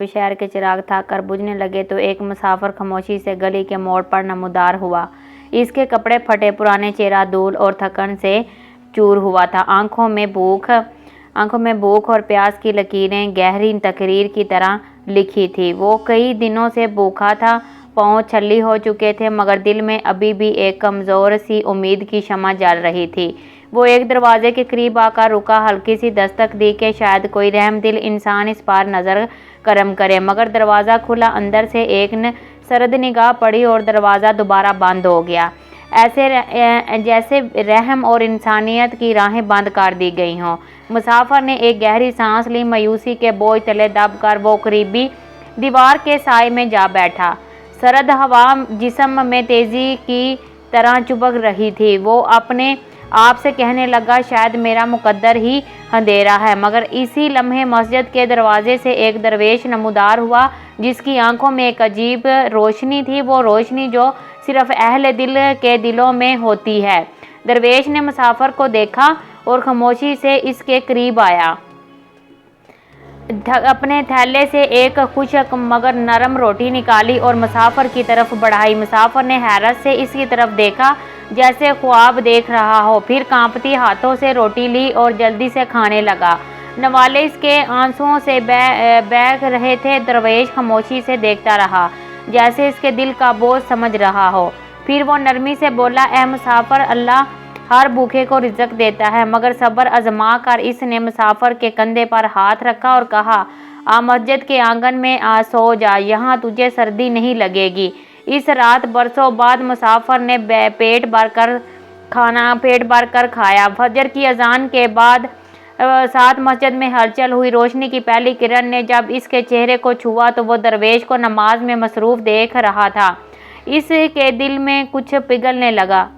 शहर के चिराग थक कर बुझने लगे तो एक मुसाफिर खामोशी से गली के मोड़ पर नमूदार हुआ। इसके कपड़े फटे, पुराने चेहरा धूल और थकन से चूर हुआ था। आंखों में भूख और प्यास की लकीरें गहरी तकरीर की तरह लिखी थी। वो कई दिनों से भूखा था, पाँव छल्ली हो चुके थे, मगर दिल में अभी भी एक कमज़ोर सी उम्मीद की शम्मा जल रही थी। वो एक दरवाजे के करीब आकर रुका, हल्की सी दस्तक दी कि शायद कोई रहमदिल इंसान इस पार नज़र करम करे, मगर दरवाज़ा खुला। अंदर से एक सरद निगाह पड़ी और दरवाज़ा दोबारा बंद हो गया, ऐसे जैसे रहम और इंसानियत की राहें बंद कर दी गई हों। मुसाफिर ने एक गहरी सांस ली। मायूसी के बोझ तले दब कर वो करीबी दीवार के साए में जा बैठा। सरद हवा जिस्म में तेज़ी की तरह चुभक रही थी। वो अपने आप से कहने लगा, शायद मेरा मुकद्दर ही अंधेरा है। मगर इसी लम्हे मस्जिद के दरवाजे से एक दरवेश नमूदार हुआ, जिसकी आंखों में एक अजीब रोशनी थी, वो रोशनी जो सिर्फ अहले दिल के दिलों में होती है। दरवेश ने मुसाफिर को देखा और खामोशी से इसके करीब आया। अपने थैले से एक खुश्क मगर नरम रोटी निकाली और मुसाफिर की तरफ बढ़ाई। मुसाफिर ने हैरत से इसकी तरफ देखा, जैसे ख्वाब देख रहा हो। फिर कांपती हाथों से रोटी ली और जल्दी से खाने लगा। नवाले इसके आंसुओं से बह रहे थे। दरवेश खामोशी से देखता रहा, जैसे इसके दिल का बोझ समझ रहा हो। फिर वो नरमी से बोला, ए मुसाफिर, अल्लाह हर भूखे को रिज़्क देता है, मगर सब्र आजमा कर। इसने मुसाफिर के कंधे पर हाथ रखा और कहा, आ मस्जिद के आंगन में आ सो जा, यहाँ तुझे सर्दी नहीं लगेगी। इस रात बरसों बाद मुसाफिर ने पेट भर कर खाया। फजर की अजान के बाद साथ मस्जिद में हलचल हुई। रोशनी की पहली किरण ने जब इसके चेहरे को छुआ तो वो दरवेश को नमाज में मसरूफ़ देख रहा था। इसके दिल में कुछ पिघलने लगा।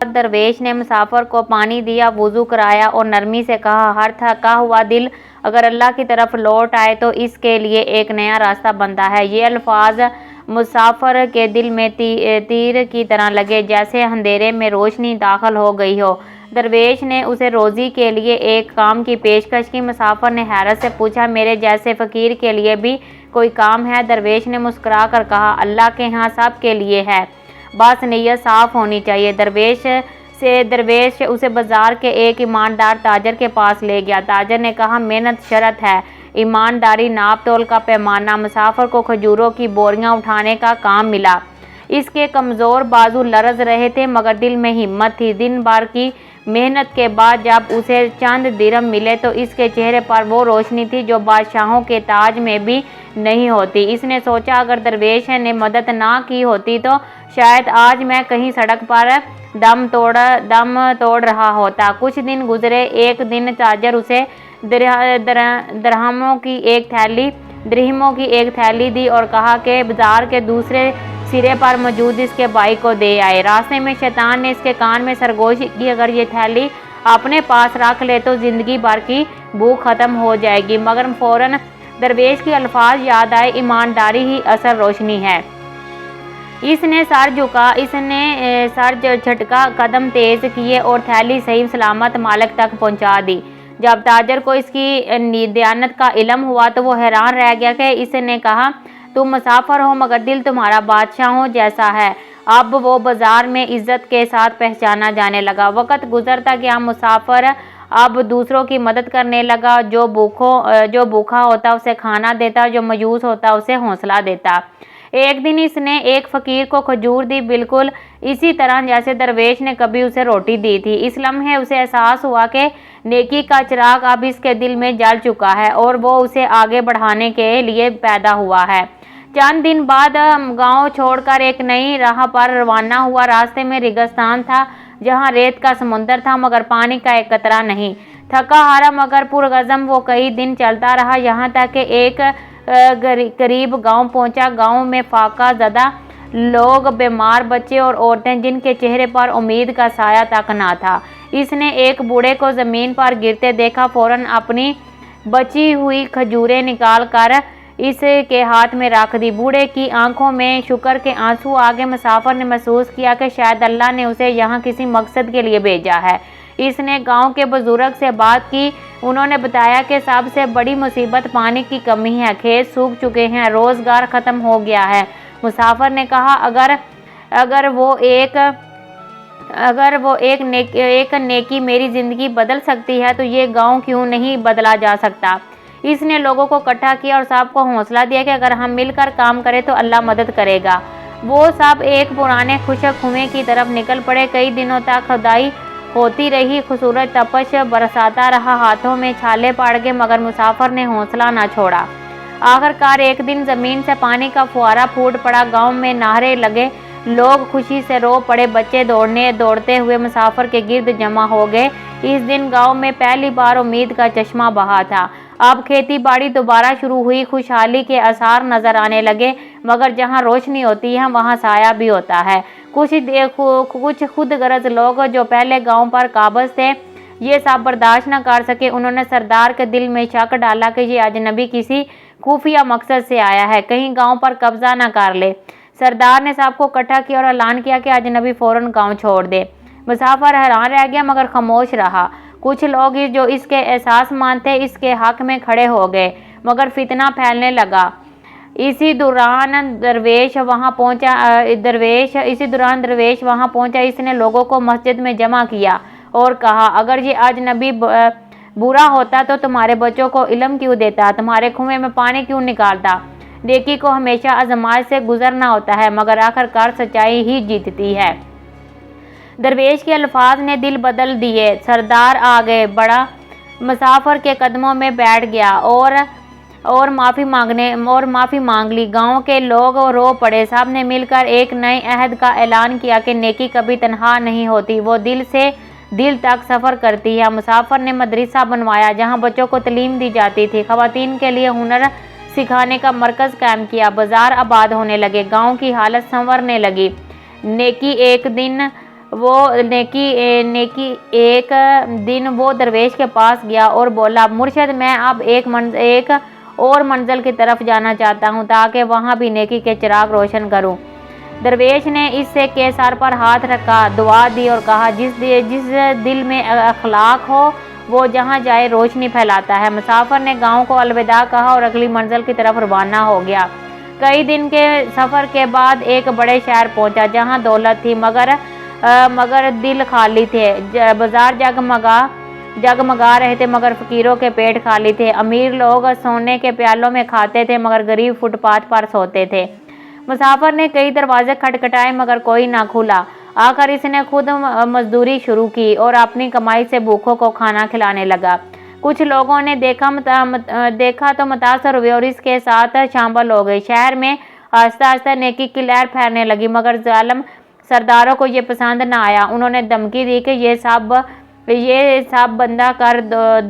दरवेश ने मुसाफिर को पानी दिया, वुज़ू कराया और नरमी से कहा, हर थका हुआ दिल अगर अल्लाह की तरफ लौट आए तो इसके लिए एक नया रास्ता बनता है। ये अल्फाज मुसाफिर के दिल में तीर की तरह लगे, जैसे अंधेरे में रोशनी दाखिल हो गई हो। दरवेश ने उसे रोज़ी के लिए एक काम की पेशकश की। मुसाफिर ने हैरत से पूछा, मेरे जैसे फ़कीर के लिए भी कोई काम है? दरवेश ने मुस्कुरा कर कहा, अल्लाह के यहाँ सब के लिए है, बस नीयत साफ़ होनी चाहिए। दरवेश उसे बाजार के एक ईमानदार ताजर के पास ले गया। ताजर ने कहा, मेहनत शर्त है, ईमानदारी नाप तोल का पैमाना। मुसाफिर को खजूरों की बोरियां उठाने का काम मिला। इसके कमज़ोर बाजू लरज़ रहे थे, मगर दिल में हिम्मत थी। दिन भर की मेहनत के बाद जब उसे चंद दिरहम मिले तो इसके चेहरे पर वो रोशनी थी जो बादशाहों के ताज में भी नहीं होती। इसने सोचा, अगर दरवेश ने मदद ना की होती तो शायद आज मैं कहीं सड़क पर दम तोड़ रहा होता। कुछ दिन गुजरे। एक दिन ताजर उसे दरहमों की एक थैली दी और कहा कि बाजार के दूसरे सिरे पर मौजूद इसके भाई को दे आए। रास्ते में शैतान ने इसके कान में सरगोशी की, अगर ये थैली अपने पास रख ले तो जिंदगी भर की भूख खत्म हो जाएगी। मगर फौरन दरवेश के अल्फाज याद आए, ईमानदारी ही असल रोशनी है। इसने सर झटका, कदम तेज किए और थैली सही सलामत मालिक तक पहुंचा दी। जब ताजर को इसकी दयानत का इल्म हुआ तो वो हैरान रह गया कि इसने कहा, तुम मुसाफिर हो मगर दिल तुम्हारा बादशाहों जैसा है। अब वो बाजार में इज्जत के साथ पहचाना जाने लगा। वक्त गुजरता गया। मुसाफिर अब दूसरों की मदद करने लगा। जो भूखा होता उसे खाना देता, जो मायूस होता उसे हौसला देता। एक दिन इसने एक फ़कीर को खजूर दी, बिल्कुल इसी तरह जैसे दरवेश ने कभी उसे रोटी दी थी। इस लम्हे उसे एहसास हुआ कि नेकी का चिराग अब इसके दिल में जल चुका है और वो उसे आगे बढ़ाने के लिए पैदा हुआ है। चंद दिन बाद गांव छोड़कर एक नई राह पर रवाना हुआ। रास्ते में रेगिस्तान था, जहां रेत का समुंदर था मगर पानी का एक कतरा नहीं। थका हारा मगर पुरगज़म वो कई दिन चलता रहा, यहाँ तक कि एक करीब गांव पहुंचा। गांव में फाका ज़दा लोग, बीमार बच्चे और औरतें, जिनके चेहरे पर उम्मीद का साया तक ना था। इसने एक बूढ़े को ज़मीन पर गिरते देखा। फौरन अपनी बची हुई खजूरें निकाल कर इसके हाथ में रख दी। बूढ़े की आंखों में शुक्र के आंसू आ गए। मुसाफिर ने महसूस किया कि शायद अल्लाह ने उसे यहाँ किसी मकसद के लिए भेजा है। اس نے گاؤں کے بزرگ سے بات کی۔ انہوں نے بتایا کہ سب سے بڑی مصیبت پانی کی کمی ہے، کھیت سوکھ چکے ہیں، روزگار ختم ہو گیا ہے۔ مسافر نے کہا اگر وہ ایک نیکی میری زندگی بدل سکتی ہے تو یہ گاؤں کیوں نہیں بدلا جا سکتا۔ اس نے لوگوں کو اکٹھا کیا اور سب کو حوصلہ دیا کہ اگر ہم مل کر کام کریں تو اللہ مدد کرے گا۔ وہ سب ایک پرانے خشک کنویں کی طرف نکل پڑے۔ کئی دنوں تک کھدائی ہوتی رہی، سورج تپش برساتا رہا، ہاتھوں میں چھالے پڑ گئے، مگر مسافر نے حوصلہ نہ چھوڑا۔ آخرکار ایک دن زمین سے پانی کا فوارہ پھوٹ پڑا، گاؤں میں نعرے لگے، لوگ خوشی سے رو پڑے، بچے دوڑتے ہوئے مسافر کے گرد جمع ہو گئے۔ اس دن گاؤں میں پہلی بار امید کا چشمہ بہا تھا۔ اب کھیتی باڑی دوبارہ شروع ہوئی، خوشحالی کے آثار نظر آنے لگے، مگر جہاں روشنی ہوتی ہے وہاں سایہ بھی ہوتا ہے۔ کچھ خود غرض لوگ جو پہلے گاؤں پر قابض تھے یہ سب برداشت نہ کر سکے۔ انہوں نے سردار کے دل میں شک ڈالا کہ یہ اجنبی کسی خفیہ مقصد سے آیا ہے، کہیں گاؤں پر قبضہ نہ کر لے۔ سردار نے سب کو اکٹھا کیا اور اعلان کیا کہ اجنبی فوراً گاؤں چھوڑ دے۔ مسافر حیران رہ گیا مگر خاموش رہا۔ کچھ لوگ جو اس کے احساس مانتے اس کے حق میں کھڑے ہو گئے، مگر فتنہ پھیلنے لگا۔ اسی دوران درویش وہاں پہنچا۔ اس نے لوگوں کو مسجد میں جمع کیا اور کہا، اگر یہ اجنبی برا ہوتا تو تمہارے بچوں کو علم کیوں دیتا، تمہارے کنویں میں پانی کیوں نکالتا۔ نیکی کو ہمیشہ آزمائش سے گزرنا ہوتا ہے، مگر آخرکار سچائی ہی جیتتی ہے۔ درویش کے الفاظ نے دل بدل دیے۔ سردار آگے بڑھا، مسافر کے قدموں میں بیٹھ گیا اور معافی مانگ لی۔ گاؤں کے لوگ رو پڑے۔ سب نے مل کر ایک نئے عہد کا اعلان کیا کہ نیکی کبھی تنہا نہیں ہوتی، وہ دل سے دل تک سفر کرتی ہے۔ مسافر نے مدرسہ بنوایا جہاں بچوں کو تعلیم دی جاتی تھی، خواتین کے لیے ہنر سکھانے کا مرکز قائم کیا، بازار آباد ہونے لگے، گاؤں کی حالت سنورنے لگی۔ نیکی ایک دن وہ درویش کے پاس گیا اور بولا، مرشد میں اب ایک اور منزل کی طرف جانا چاہتا ہوں تاکہ وہاں بھی نیکی کے چراغ روشن کروں۔ درویش نے اس کے سر پر ہاتھ رکھا، دعا دی اور کہا، جس دل میں اخلاق ہو وہ جہاں جائے روشنی پھیلاتا ہے۔ مسافر نے گاؤں کو الوداع کہا اور اگلی منزل کی طرف روانہ ہو گیا۔ کئی دن کے سفر کے بعد ایک بڑے شہر پہنچا جہاں دولت تھی مگر دل خالی تھے۔ بازار جگمگا رہے تھے مگر فقیروں کے پیٹ خالی تھے۔ امیر لوگ سونے کے پیالوں میں کھاتے تھے مگر غریب فٹ پاتھ پر سوتے تھے۔ مسافر نے کئی دروازے کھٹکھٹائے مگر کوئی نہ کھلا۔ آخر اس نے خود مزدوری شروع کی اور اپنی کمائی سے بھوکوں کو کھانا کھلانے لگا۔ کچھ لوگوں نے دیکھا تو متاثر ہوئے اور اس کے ساتھ شامل ہو گئے۔ شہر میں آہستہ آہستہ نیکی کی لہر پھیلنے لگی، مگر ظالم سرداروں کو یہ پسند نہ آیا۔ انہوں نے دھمکی دی کہ یہ سب بندہ کر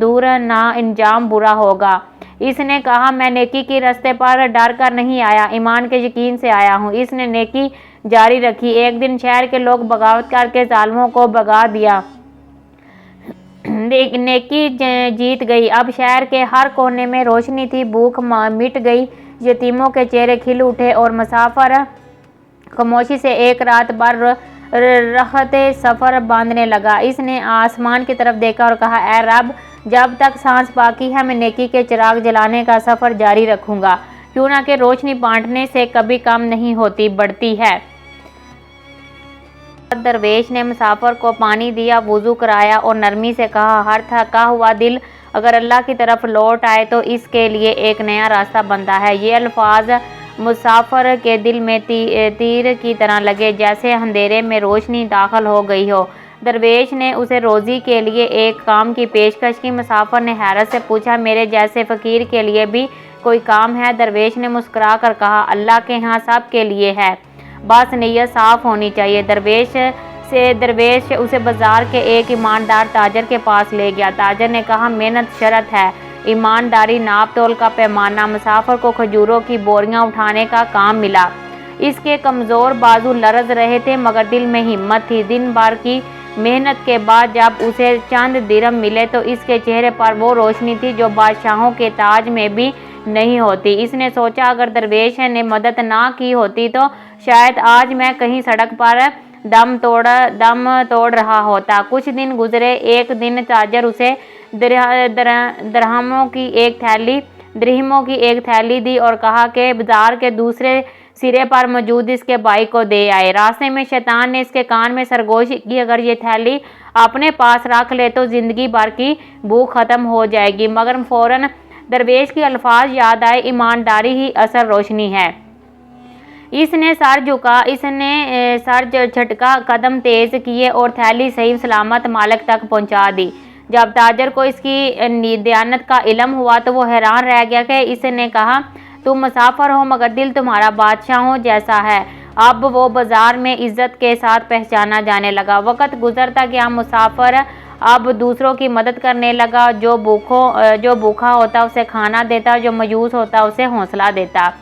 دور نہ انجام برا ہوگا۔ اس نے کہا، میں نیکی کے راستے پر ڈر کر نہیں آیا، ایمان کے یقین سے آیا ہوں۔ اس نے نیکی جاری رکھی۔ ایک دن شہر کے لوگ بغاوت کر کے ظالموں کو بھگا دیا۔ نیکی جیت گئی۔ اب شہر کے ہر کونے میں روشنی تھی، بھوک مٹ گئی، یتیموں کے چہرے کھل اٹھے اور مسافر خاموشی سے ایک رات بھر رخت سفر باندھنے لگا۔ اس نے آسمان کی طرف دیکھا اور کہا، اے رب، جب تک سانس باقی ہے میں نیکی کے چراغ جلانے کا سفر جاری رکھوں گا، کیوں نہ کہ روشنی بانٹنے سے کبھی کم نہیں ہوتی، بڑھتی ہے۔ درویش نے مسافر کو پانی دیا، وضو کرایا اور نرمی سے کہا، ہر تھکا ہوا دل اگر اللہ کی طرف لوٹ آئے تو اس کے لیے ایک نیا راستہ بنتا ہے۔ یہ الفاظ مسافر کے دل میں تیر کی طرح لگے، جیسے اندھیرے میں روشنی داخل ہو گئی ہو۔ درویش نے اسے روزی کے لیے ایک کام کی پیشکش کی۔ مسافر نے حیرت سے پوچھا، میرے جیسے فقیر کے لیے بھی کوئی کام ہے؟ درویش نے مسکرا کر کہا، اللہ کے ہاں سب کے لیے ہے، بس نیت صاف ہونی چاہیے۔ درویش اسے بازار کے ایک ایماندار تاجر کے پاس لے گیا۔ تاجر نے کہا، محنت شرط ہے، ایمانداری ناپ تول کا پیمانہ۔ مسافر کو کھجوروں کی بوریاں اٹھانے کا کام ملا۔ اس کے کمزور بازو لرز رہے تھے مگر دل میں ہمت تھی۔ دن بھر کی محنت کے بعد جب اسے چند درم ملے تو اس کے چہرے پر وہ روشنی تھی جو بادشاہوں کے تاج میں بھی نہیں ہوتی۔ اس نے سوچا، اگر درویش نے مدد نہ کی ہوتی تو شاید آج میں کہیں سڑک پر दम तोड़ रहा होता। कुछ दिन गुजरे। एक दिन ताजर उसे दरहमों की एक थैली दी और कहा कि बाजार के दूसरे सिरे पर मौजूद इसके भाई को दे आए। रास्ते में शैतान ने इसके कान में सरगोशी की, अगर ये थैली अपने पास रख ले तो जिंदगी भर की भूख खत्म हो जाएगी। मगर फौरन दरवेश के अल्फाज याद आए, ईमानदारी ही असल रोशनी है। इसने सर झटका, कदम तेज किए और थैली सही सलामत मालिक तक पहुंचा दी। जब ताजर को इसकी दयानत का इल्म हुआ तो वो हैरान रह गया कि इसने कहा, तुम मुसाफिर हो मगर दिल तुम्हारा बादशाहों जैसा है। अब वो बाजार में इज्जत के साथ पहचाना जाने लगा। वक्त गुजरता गया, मुसाफिर अब दूसरों की मदद करने लगा। जो भूखा होता उसे खाना देता, जो मायूस होता उसे हौसला देता।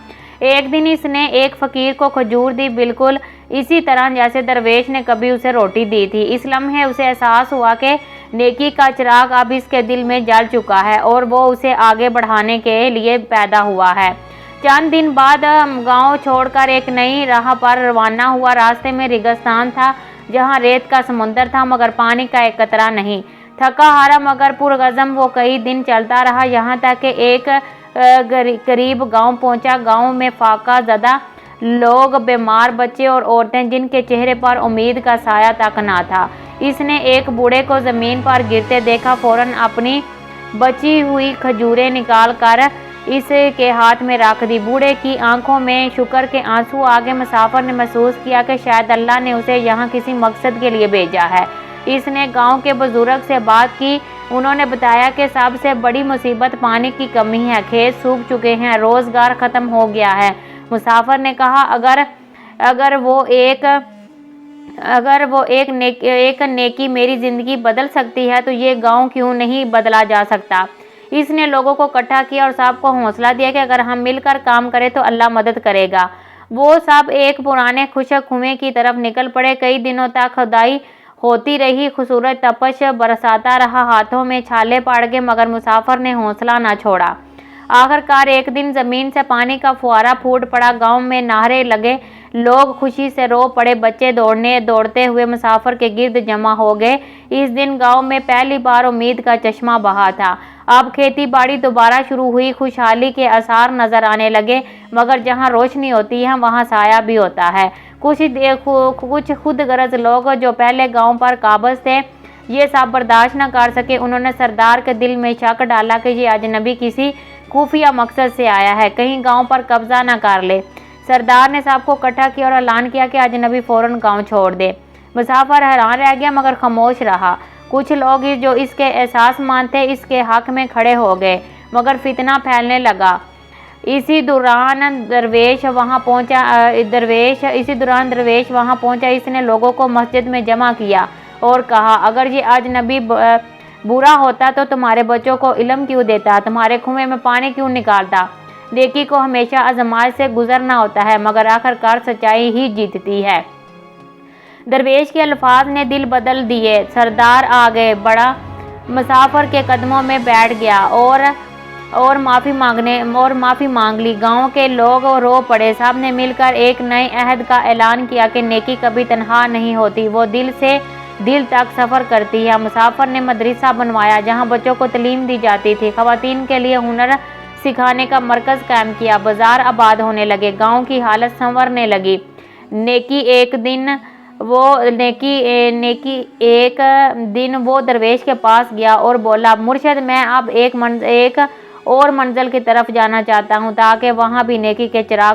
एक दिन इसने एक फकीर को खजूर दी, बिल्कुल इसी तरह जैसे दरवेश ने कभी उसे रोटी दी थी। इस लम्हे उसे एहसास हुआ कि नेकी का चिराग अब इसके दिल में जल चुका है और वो उसे आगे बढ़ाने के लिए पैदा हुआ है। चंद दिन बाद गांव छोड़कर एक नई राह पर रवाना हुआ। रास्ते में रेगिस्तान था जहां रेत का समुंदर था मगर पानी का एक कतरा नहीं। थका हारा मगर पुरगज़म वो कई दिन चलता रहा, यहाँ तक कि एक करीब गांव पहुंचा। गांव में फाका ज़दा लोग, बीमार बच्चे और औरतें, जिनके चेहरे पर उम्मीद का साया तक ना था। इसने एक बूढ़े को ज़मीन पर गिरते देखा। फौरन अपनी बची हुई खजूरें निकाल कर इसके हाथ में रख दी। बूढ़े की आंखों में शुक्र के आंसू आ गए। मुसाफिर ने महसूस किया कि शायद अल्लाह ने उसे यहाँ किसी मकसद के लिए भेजा है। इसने गांव के बुजुर्ग से बात की। उन्होंने बताया कि सबसे बड़ी मुसीबत पानी की कमी है, खेत सूख चुके हैं, रोजगार खत्म हो गया है। मुसाफिर ने कहा, अगर वो एक नेकी मेरी जिंदगी बदल सकती है तो ये गांव क्यों नहीं बदला जा सकता। इसने लोगों को इकट्ठा किया और सबको हौसला दिया कि अगर हम मिलकर काम करें तो अल्लाह मदद करेगा। वो सब एक पुराने खुशक कुएं की तरफ निकल पड़े। कई दिनों तक खुदाई होती रही, खूबसूरत तपश बरसाता रहा, हाथों में छाले पड़ गए मगर मुसाफिर ने हौसला ना छोड़ा। आखिरकार एक दिन जमीन से पानी का फुहारा फूट पड़ा। गांव में नारे लगे, लोग खुशी से रो पड़े, बच्चे दौड़ते हुए मुसाफिर के गिर्द जमा हो गए। इस दिन गांव में पहली बार उम्मीद का चश्मा बहा था। अब खेती बाड़ी दोबारा शुरू हुई, खुशहाली के आसार नजर आने लगे। मगर जहां रोशनी होती है वहां साया भी होता है। कुछ खुद गरज लोग जो पहले गांव पर काबिज थे ये सब बर्दाश्त न कर सके। उन्होंने सरदार के दिल में शक डाला कि ये अजनबी किसी खुफिया मकसद से आया है, कहीं गांव पर कब्जा न कर ले। सरदार ने सबको इकट्ठा किया और ऐलान किया कि अजनबी फौरन गांव छोड़ दे। मुसाफिर हैरान रह गया मगर खामोश रहा। कुछ लोग जो इसके एहसास मानते इसके हक में खड़े हो गए मगर फितना फैलने लगा। इसी दौरान दरवेश वहां पहुंचा। इसने लोगों को मस्जिद में जमा किया और कहा, अगर ये अजनबी बुरा होता तो तुम्हारे बच्चों को इल्म क्यों देता, तुम्हारे कुएं में पानी क्यों निकालता। नेकी को हमेशा आजमाइश से गुजरना होता है मगर आखिरकार सच्चाई ही जीतती है। दरवेश के अल्फाज ने दिल बदल दिए। सरदार आ गए, बड़ा मुसाफिर के कदमों में बैठ गया और माफ़ी मांग ली। गांव के लोग रो पड़े। सब ने मिलकर एक नए अहद का ऐलान किया कि नेकी कभी तन्हा नहीं होती, वो दिल से दिल तक सफ़र करती है। मुसाफिर ने मदरसा बनवाया जहां बच्चों को तालीम दी जाती थी। ख़वातीन के लिए हुनर सिखाने का मरकज़ कायम किया। बाजार आबाद होने लगे, गांव की हालत संवरने लगी। नेकी एक दिन वो दरवेश के पास गया और बोला, मुर्शिद मैं अब एक और मंजिल की तरफ जाना चाहता हूँ ताकि वहाँ भी नेकी के चिराग